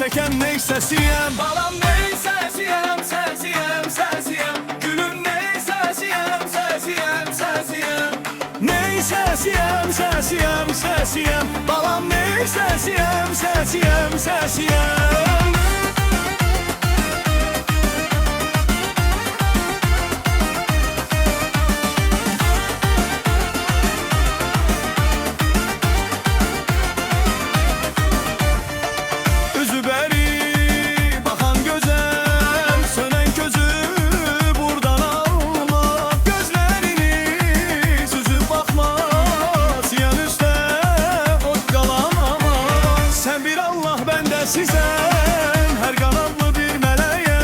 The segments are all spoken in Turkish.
çeken ney sesiyem. Balam ney sesiyem, sesiyem, sesiyem. Gülüm ney sesiyem, sesiyem, sesiyem. Ney sesiyem, sesiyem, sesiyem. Balam ney sesiyem, sesiyem, sesiyem. Sizem her kanatlı bir meleğe.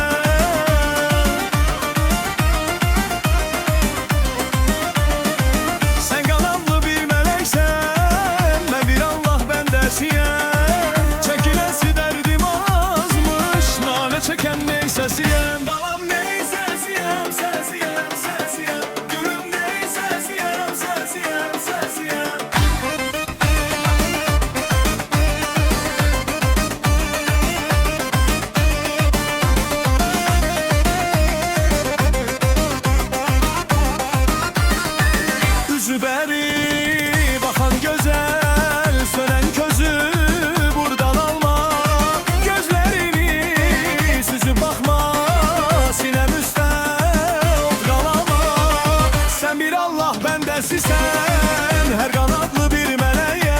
Sen kanatlı bir meleksen, ben bir Allah bendesiyem. Çekilesi derdim azmış, nane çeken ney sesiyem. Balam ney sesiyem, sesiyem, sesiyem. Gülüm ney sesiyem, sesiyem, sesiyem. Beri bakan güzel, sönen közü buradan alma. Gözlerini süzüp bakma, sinem üstte ot kalama. Sen bir Allah bendesisen, her kanatlı bir meleğe.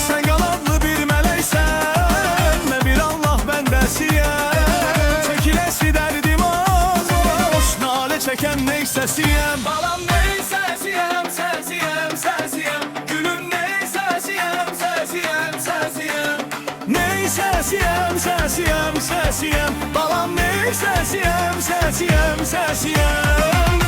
Sen kanatlı bir meleksen, ben bir Allah bendesiyem. Çeken ney sesiyem. Balam ney sesiyem, sesiyem, sesiyem. Gülüm ney sesiyem, sesiyem, sesiyem. Ney sesiyem, sesiyem, sesiyem. Balam ney sesiyem, sesiyem, sesiyem.